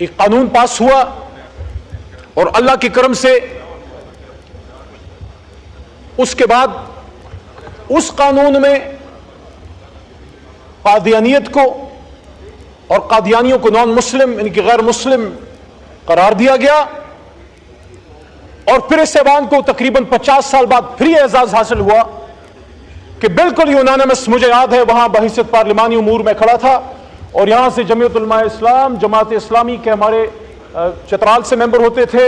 ایک قانون پاس ہوا اور اللہ کے کرم سے اس کے بعد اس قانون میں قادیانیت کو اور قادیانیوں کو نان مسلم یعنی کہ غیر مسلم قرار دیا گیا، اور پھر اس ایوان کو تقریباً 50 سال بعد پھر یہ اعزاز حاصل ہوا کہ بالکل یونانیمس، مجھے یاد ہے وہاں بحیثیت پارلیمانی امور میں کھڑا تھا، اور یہاں سے جمعیت علماء اسلام، جماعت اسلامی کے ہمارے چترال سے ممبر ہوتے تھے،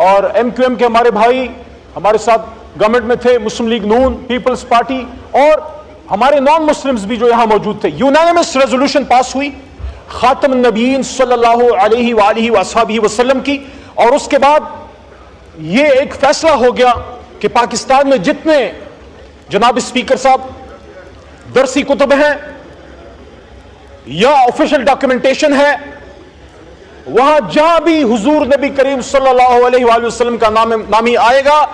اور ایم کیو ایم کے ہمارے بھائی ہمارے ساتھ گورنمنٹ میں تھے، مسلم لیگ نون، پیپلز پارٹی، اور ہمارے نان مسلمز بھی جو یہاں موجود تھے۔ یونانیمس ریزولوشن پاس ہوئی خاتم النبیین صلی اللہ علیہ وآلہ وصحبہ وسلم کی، اور اس کے بعد یہ ایک فیصلہ ہو گیا کہ پاکستان میں جتنے جناب اسپیکر صاحب درسی کتب ہیں یا آفیشل ڈاکیومنٹیشن ہے، وہاں جہاں بھی حضور نبی کریم صلی اللہ علیہ وآلہ وسلم کا نامی آئے گا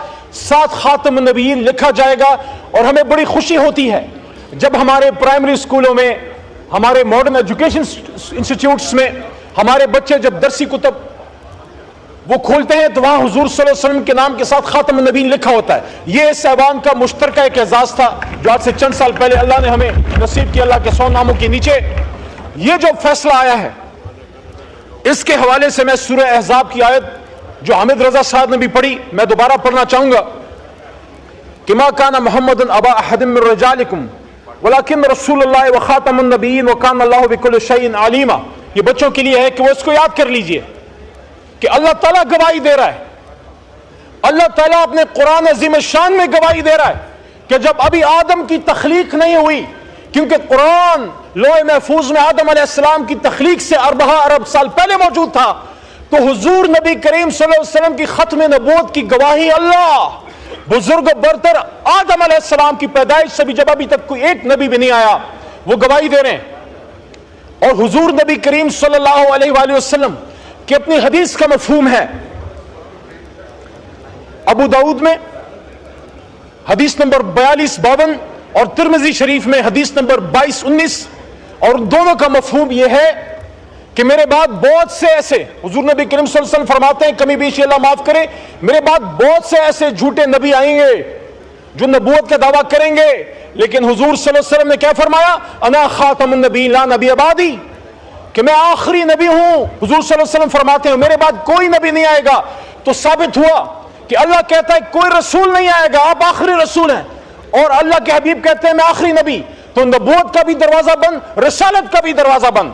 ساتھ خاتم النبیین لکھا جائے گا۔ اور ہمیں بڑی خوشی ہوتی ہے جب ہمارے پرائمری اسکولوں میں، ہمارے ماڈرن ایجوکیشن انسٹیٹیوٹس میں ہمارے بچے جب درسی کتب وہ کھولتے ہیں تو وہاں حضور صلی اللہ علیہ وسلم کے نام کے ساتھ خاتم النبیین لکھا ہوتا ہے۔ یہ اس ایوان کا مشترکہ ایک اعزاز تھا جو آج سے چند سال پہلے اللہ نے ہمیں نصیب کیا، اللہ کے 100 ناموں کے نیچے یہ جو فیصلہ آیا ہے۔ اس کے حوالے سے میں سورہ احزاب کی آیت جو حامد رضا صاحب نے بھی پڑھی میں دوبارہ پڑھنا چاہوں گا کہ ما کان محمد ابا احد من رجالکم ولکن رسول اللہ وخاتم النبیین وکان اللہ بکل شیء علیما۔ یہ بچوں کے لیے ہے کہ وہ اس کو یاد کر لیجئے کہ اللہ تعالیٰ گواہی دے رہا ہے، اللہ تعالیٰ اپنے قرآن عظیم شان میں گواہی دے رہا ہے کہ جب ابھی آدم کی تخلیق نہیں ہوئی، کیونکہ قرآن لوح محفوظ میں آدم علیہ السلام کی تخلیق سے 14 ارب سال پہلے موجود تھا، تو حضور نبی کریم صلی اللہ علیہ وسلم کی ختم نبوت کی گواہی اللہ بزرگ برتر آدم علیہ السلام کی پیدائش سے بھی جب ابھی تک کوئی ایک نبی بھی نہیں آیا وہ گواہی دے رہے ہیں۔ اور حضور نبی کریم صلی اللہ علیہ وآلہ وسلم کہ اپنی حدیث کا مفہوم ہے، ابو داؤد میں حدیث نمبر 4252 اور ترمذی شریف میں حدیث نمبر 2219، اور دونوں کا مفہوم یہ ہے کہ میرے بعد بہت سے ایسے، حضور نبی کریم صلی اللہ علیہ وسلم فرماتے ہیں کمی بیشی اللہ معاف کرے، میرے بعد بہت سے ایسے جھوٹے نبی آئیں گے جو نبوت کا دعویٰ کریں گے، لیکن حضور صلی اللہ علیہ وسلم نے کیا فرمایا؟ انا خاتم النبی لا نبی بعدی، کہ میں آخری نبی ہوں۔ حضور صلی اللہ علیہ وسلم فرماتے ہیں میرے بعد کوئی نبی نہیں آئے گا، تو ثابت ہوا کہ اللہ کہتا ہے کوئی رسول نہیں آئے گا، آپ آخری رسول ہیں، اور اللہ کے حبیب کہتے ہیں میں آخری نبی، تو نبوت کا بھی دروازہ بند، رسالت کا بھی دروازہ بند،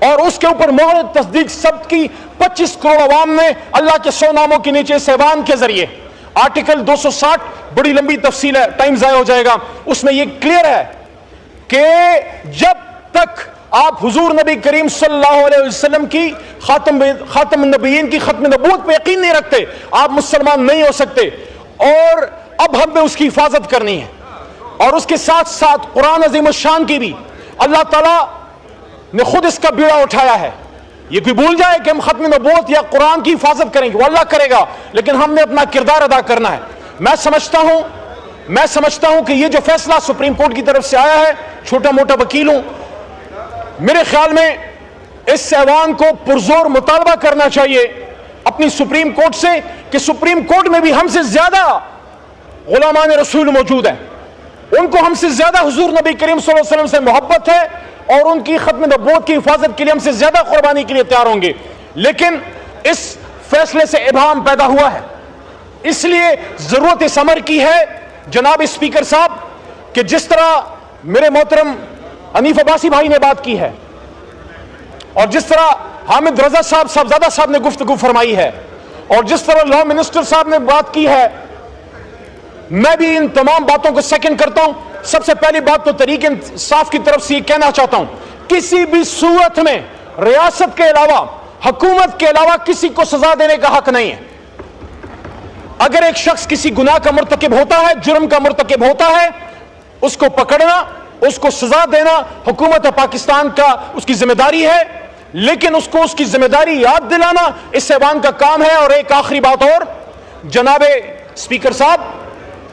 اور اس کے اوپر مہر تصدیق ثبت کی 25 کروڑ عوام نے اللہ کے 100 ناموں کے نیچے اس ایوان کے ذریعے۔ آرٹیکل 260 بڑی لمبی تفصیل ہے، ٹائم ضائع ہو جائے گا، اس میں یہ کلیئر ہے کہ جب تک آپ حضور نبی کریم صلی اللہ علیہ وسلم کی خاتم النبیین کی ختم نبوت پہ یقین نہیں رکھتے آپ مسلمان نہیں ہو سکتے، اور اب ہم نے اس کی حفاظت کرنی ہے، اور اس کے ساتھ ساتھ قرآن عظیم الشان کی بھی اللہ تعالیٰ نے خود اس کا بیڑا اٹھایا ہے۔ یہ کوئی بھول جائے کہ ہم ختم نبوت یا قرآن کی حفاظت کریں گے، وہ اللہ کرے گا، لیکن ہم نے اپنا کردار ادا کرنا ہے۔ میں سمجھتا ہوں کہ یہ جو فیصلہ سپریم کورٹ کی طرف سے آیا ہے، چھوٹا موٹا وکیل ہوں، میرے خیال میں اس ایوان کو پرزور مطالبہ کرنا چاہیے اپنی سپریم کورٹ سے کہ سپریم کورٹ میں بھی ہم سے زیادہ غلامان رسول موجود ہیں، ان کو ہم سے زیادہ حضور نبی کریم صلی اللہ علیہ وسلم سے محبت ہے، اور ان کی ختم نبوت کی حفاظت کے لیے ہم سے زیادہ قربانی کے لیے تیار ہوں گے، لیکن اس فیصلے سے ابہام پیدا ہوا ہے، اس لیے ضرورت اس امر کی ہے جناب اسپیکر صاحب کہ جس طرح میرے محترم حنیف عباسی بھائی نے بات کی ہے، اور جس طرح حامد رضا صاحبزادہ صاحب نے گفتگو فرمائی ہے، اور جس طرح لا منسٹر صاحب نے بات کی ہے، میں بھی ان تمام باتوں کو سیکنڈ کرتا ہوں۔ سب سے پہلی بات تو تحریک انصاف کی طرف سے یہ کہنا چاہتا ہوں، کسی بھی صورت میں ریاست کے علاوہ، حکومت کے علاوہ کسی کو سزا دینے کا حق نہیں ہے۔ اگر ایک شخص کسی گناہ کا مرتکب ہوتا ہے، جرم کا مرتکب ہوتا ہے، اس کو پکڑنا، اس کو سزا دینا حکومت پاکستان کا اس کی ذمہ داری ہے، لیکن اس کو اس کی ذمہ داری یاد دلانا اس ایوان کا کام ہے۔ اور ایک آخری بات اور جناب اسپیکر صاحب،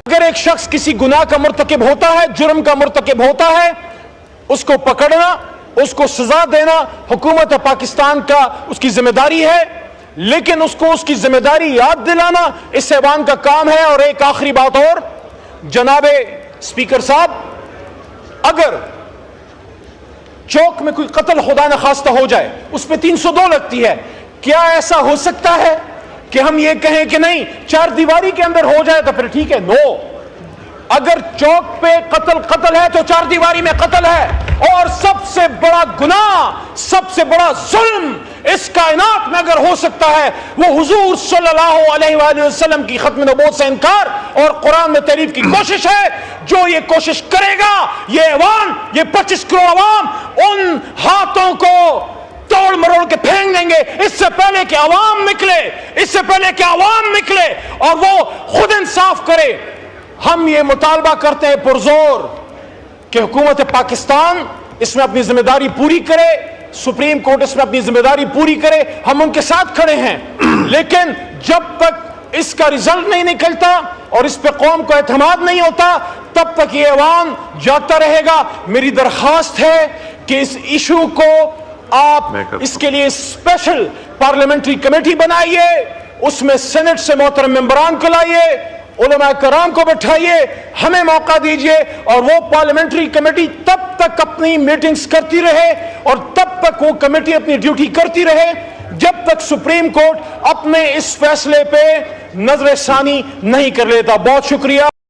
اگر ایک شخص کسی گناہ کا مرتکب ہوتا ہے، جرم کا مرتکب ہوتا ہے، اس کو پکڑنا، اس کو سزا دینا حکومت پاکستان کا اس کی ذمہ داری ہے، لیکن اس کو اس کی ذمہ داری یاد دلانا اس ایوان کا کام ہے۔ اور ایک آخری بات اور، جناب اسپیکر صاحب، اگر چوک میں کوئی قتل خدا نخواستہ ہو جائے، اس پہ 302 لگتی ہے، کیا ایسا ہو سکتا ہے کہ ہم یہ کہیں کہ نہیں چار دیواری کے اندر ہو جائے تو پھر ٹھیک ہے؟ نو، اگر چوک پہ قتل ہے تو چار دیواری میں قتل ہے۔ اور سب سے بڑا گناہ، سب سے بڑا ظلم اس کائنات میں اگر ہو سکتا ہے وہ حضور صلی اللہ علیہ وآلہ وسلم کی ختم نبوت سے انکار اور قرآن میں تحریف کی کوشش ہے۔ جو یہ کوشش کرے گا، یہ ایوان، یہ 25 کروڑ عوام ان ہاتھوں کو توڑ مروڑ کے پھینک دیں گے، اس سے پہلے کہ عوام نکلے، اس سے پہلے کہ عوام نکلے اور وہ خود انصاف کرے۔ ہم یہ مطالبہ کرتے ہیں پرزور کہ حکومت پاکستان اس میں اپنی ذمہ داری پوری کرے، سپریم کورٹ اس میں اپنی ذمہ داری پوری کرے، ہم ان کے ساتھ کھڑے ہیں، لیکن جب تک اس کا رزلٹ نہیں نکلتا اور اس پہ قوم کو اعتماد نہیں ہوتا تب تک یہ ایوان جاتا رہے گا۔ میری درخواست ہے کہ اس ایشو کو آپ اس کے لیے اسپیشل پارلیمنٹری کمیٹی بنائیے، اس میں سینٹ سے محترم ممبران کو لائیے، علماء کرام کو بٹھائیے، ہمیں موقع دیجئے، اور وہ پارلیمنٹری کمیٹی تب تک اپنی میٹنگز کرتی رہے اور تب تک وہ کمیٹی اپنی ڈیوٹی کرتی رہے جب تک سپریم کورٹ اپنے اس فیصلے پہ نظر ثانی نہیں کر لیتا۔ بہت شکریہ۔